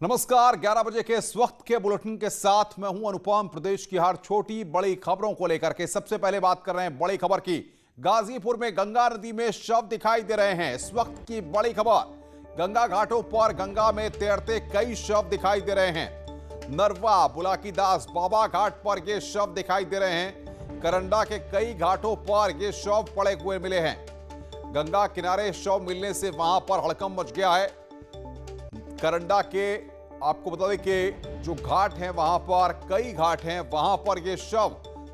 नमस्कार, 11 बजे के इस वक्त के बुलेटिन के साथ मैं हूं अनुपम। प्रदेश की हर छोटी बड़ी खबरों को लेकर के सबसे पहले बात कर रहे हैं बड़ी खबर की। गाजीपुर में गंगा नदी में शव दिखाई दे रहे हैं। इस वक्त की बड़ी खबर, गंगा घाटों पर गंगा में तैरते कई शव दिखाई दे रहे हैं। नरवा बुलाकीदास बाबा घाट पर ये शव दिखाई दे रहे हैं। करंडा के कई घाटों पर ये शव पड़े हुए मिले हैं। गंगा किनारे शव मिलने से वहां पर हड़कंप मच गया है। करंडा के आपको बता दें कि जो घाट हैं वहां पर कई घाट हैं, वहां पर ये शव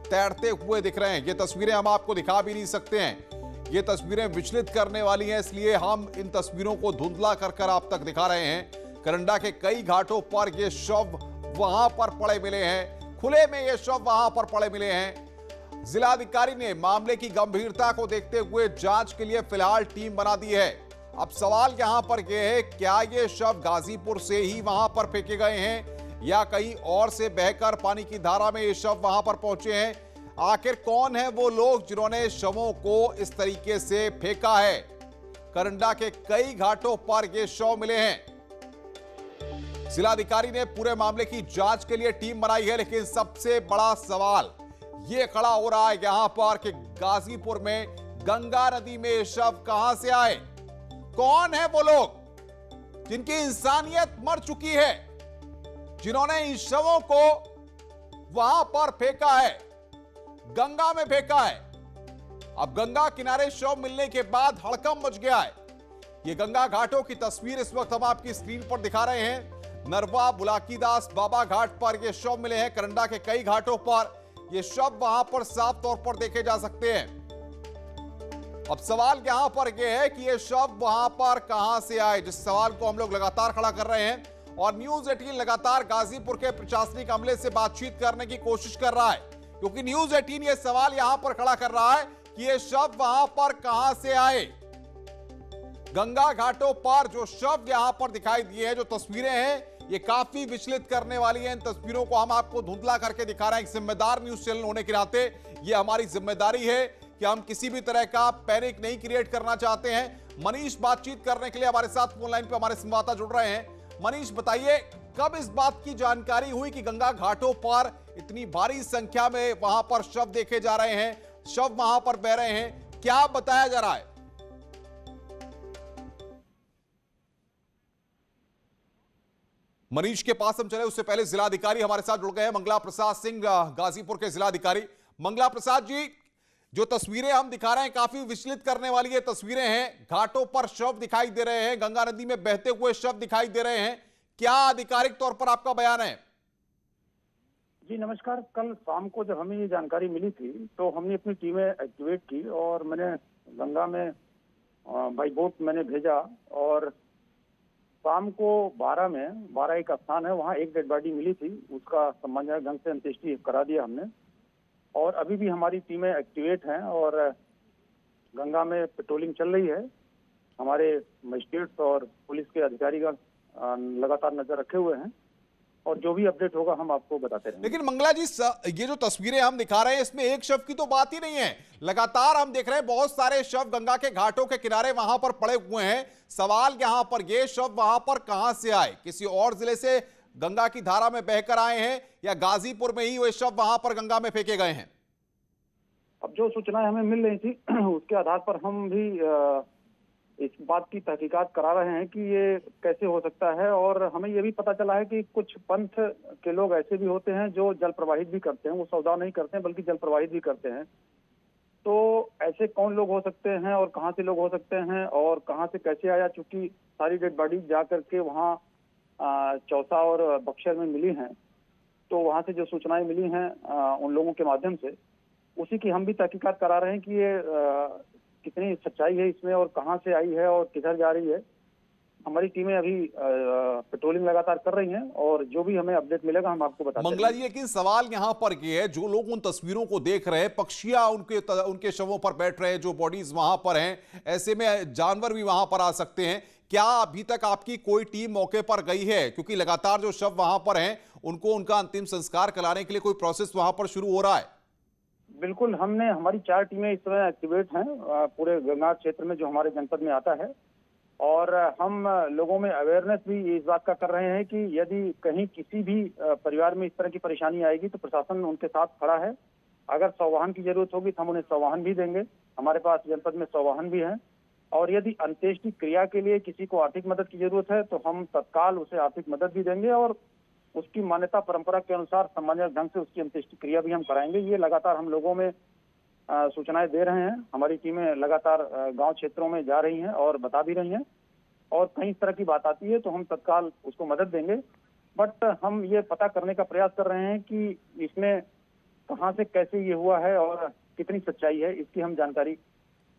तैरते हुए दिख रहे हैं। ये तस्वीरें हम आपको दिखा भी नहीं सकते हैं, ये तस्वीरें विचलित करने वाली हैं, इसलिए हम इन तस्वीरों को धुंधला कर आप तक दिखा रहे हैं। करंडा के कई घाटों पर ये शव वहां पर पड़े मिले हैं, खुले में ये शव वहां पर पड़े मिले हैं। जिलाधिकारी ने मामले की गंभीरता को देखते हुए जांच के लिए फिलहाल टीम बना दी है। अब सवाल यहां पर यह है, क्या ये शव गाजीपुर से ही वहां पर फेंके गए हैं या कहीं और से बहकर पानी की धारा में ये शव वहां पर पहुंचे हैं? आखिर कौन है वो लोग जिन्होंने शवों को इस तरीके से फेंका है? करंडा के कई घाटों पर ये शव मिले हैं। जिलाधिकारी ने पूरे मामले की जांच के लिए टीम बनाई है, लेकिन सबसे बड़ा सवाल ये खड़ा हो रहा है यहां पर कि गाजीपुर में गंगा नदी में ये शव कहां से आए? कौन है वो लोग जिनकी इंसानियत मर चुकी है, जिन्होंने इन शवों को वहां पर फेंका है, गंगा में फेंका है? अब गंगा किनारे शव मिलने के बाद हड़कंप मच गया है। ये गंगा घाटों की तस्वीर इस वक्त हम आपकी स्क्रीन पर दिखा रहे हैं। नरवा बुलाकीदास बाबा घाट पर ये शव मिले हैं। करंडा के कई घाटों पर ये शव वहां पर साफ तौर पर देखे जा सकते हैं। अब सवाल यहां पर यह है कि ये शव वहां पर कहां से आए, जिस सवाल को हम लोग लगातार खड़ा कर रहे हैं और न्यूज 18 लगातार गाजीपुर के प्रशासनिक अमले से बातचीत करने की कोशिश कर रहा है, क्योंकि न्यूज 18 ये सवाल यहां पर खड़ा कर रहा है कि ये शव वहां पर कहां से आए। गंगा घाटों पर जो शव यहां पर दिखाई दिए हैं, जो तस्वीरें हैं, ये काफी विचलित करने वाली हैं। इन तस्वीरों को हम आपको धुंधला करके दिखा रहे हैं। एक जिम्मेदार न्यूज चैनल होने के नाते ये हमारी जिम्मेदारी है कि हम किसी भी तरह का पैनिक नहीं क्रिएट करना चाहते हैं। मनीष बातचीत करने के लिए हमारे साथ फोन लाइन पे हमारे संवाददाता जुड़ रहे हैं। मनीष, बताइए, कब इस बात की जानकारी हुई कि गंगा घाटों पर इतनी भारी संख्या में वहां पर शव देखे जा रहे हैं, शव वहां पर बह रहे हैं? क्या बताया जा रहा है? मनीष के पास हम चले, उससे पहले जिलाधिकारी हमारे साथ जुड़ गए हैं, मंगला प्रसाद सिंह, गाजीपुर के जिलाधिकारी। मंगला प्रसाद जी, जो तस्वीरें हम दिखा रहे हैं काफी विचलित करने वाली ये तस्वीरें हैं। घाटों पर शव दिखाई दे रहे हैं, गंगा नदी में बहते हुए शव दिखाई दे रहे हैं। क्या आधिकारिक तौर पर आपका बयान है? जी नमस्कार। कल शाम को जब हमें ये जानकारी मिली थी तो हमने अपनी टीमें एक्टिवेट की और मैंने गंगा में बाई बोट मैंने भेजा और शाम को 12 एक स्थान है, वहाँ एक डेड बॉडी मिली थी। उसका सम्मानजनक ढंग से अंत्येष्टि करा दिया हमने और अभी भी हमारी टीमें एक्टिवेट हैं और गंगा में पेट्रोलिंग चल रही है। हमारे मजिस्ट्रेट्स और पुलिस के अधिकारीगण लगातार नजर रखे हुए हैं और जो भी अपडेट होगा हम आपको बताते रहेंगे। लेकिन मंगला जी, ये जो तस्वीरें हम दिखा रहे हैं इसमें एक शव की तो बात ही नहीं है। लगातार हम देख रहे हैं बहुत सारे शव गंगा के घाटों के किनारे वहां पर पड़े हुए हैं। सवाल यहां पर ये शव वहां पर कहां से आए? किसी और जिले से गंगा की धारा में बहकर आए हैं या गाजीपुर में ही वे शव वहां पर गंगा में फेंके गए हैं? अब जो सूचनाएं हमें मिल रही थी उसके आधार पर हम भी इस बात की तहकीकात करा रहे हैं कि ये कैसे हो सकता है। और हमें ये भी पता चला है कि कुछ पंथ के लोग ऐसे भी होते हैं जो जल प्रवाहित भी करते हैं। वो सौदा नहीं करते हैं बल्कि जल प्रवाहित भी करते हैं। तो ऐसे कौन लोग हो सकते हैं और कहाँ से लोग हो सकते हैं और कहाँ से कैसे आया, चूंकि सारी डेड बॉडी जा करके वहाँ चौसा और बक्सर में मिली हैं, तो वहाँ से जो सूचनाएं मिली हैं उन लोगों के माध्यम से, उसी की हम भी तहकीकात करा रहे हैं कि ये कितनी सच्चाई है इसमें और कहाँ से आई है और किधर जा रही है। हमारी टीमें अभी पेट्रोलिंग लगातार कर रही हैं और जो भी हमें अपडेट मिलेगा हम आपको बताते हैं। मंगला जी, लेकिन सवाल यहां पर ये है, जो लोग उन तस्वीरों को देख रहे हैं, पक्षियां उनके शवों पर बैठ रहे हैं, जो बॉडीज वहां पर हैं, ऐसे में जानवर भी वहां पर आ सकते हैं। क्या अभी तक आपकी कोई टीम मौके पर गई है? क्योंकि लगातार जो शव वहां पर हैं उनको उनका अंतिम संस्कार कराने के लिए कोई प्रोसेस वहां पर शुरू हो रहा है? बिल्कुल, हमारी 4 टीमें इस समय एक्टिवेट हैं पूरे गंगा क्षेत्र में जो हमारे जनपद में आता है और हम लोगों में अवेयरनेस भी इस बात का कर रहे हैं कि यदि कहीं किसी भी परिवार में इस तरह की परेशानी आएगी तो प्रशासन उनके साथ खड़ा है। अगर सौवाहन की जरूरत होगी तो हम उन्हें सौवाहन भी देंगे। हमारे पास जनपद में सौवाहन भी हैं। और यदि अंत्येष्टि क्रिया के लिए किसी को आर्थिक मदद की जरूरत है तो हम तत्काल उसे आर्थिक मदद भी देंगे और उसकी मान्यता परंपरा के अनुसार सम्मानजनक ढंग से उसकी अंत्येष्टि क्रिया भी हम कराएंगे। ये लगातार हम लोगों में सूचनाएं दे रहे हैं। हमारी टीमें लगातार गांव क्षेत्रों में जा रही हैं और बता भी रही हैं। और कहीं इस तरह की बात आती है तो हम तत्काल उसको मदद देंगे। बट हम ये पता करने का प्रयास कर रहे हैं कि इसमें कहां से कैसे ये हुआ है और कितनी सच्चाई है, इसकी हम जानकारी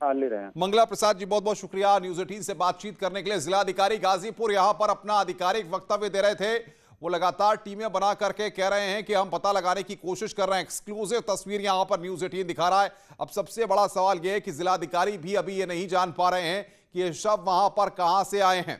ले रहे हैं। मंगला प्रसाद जी, बहुत बहुत शुक्रिया न्यूज़ 18 से बातचीत करने के लिए। जिलाधिकारी गाजीपुर यहां पर अपना आधिकारिक वक्तव्य दे रहे थे। वो लगातार टीमें बना करके कह रहे हैं कि हम पता लगाने की कोशिश कर रहे हैं। एक्सक्लूसिव तस्वीर यहां पर न्यूज़ 18 दिखा रहा है। अब सबसे बड़ा सवाल यह है कि जिलाधिकारी भी अभी ये नहीं जान पा रहे हैं कि ये शव वहां पर कहां से आए हैं।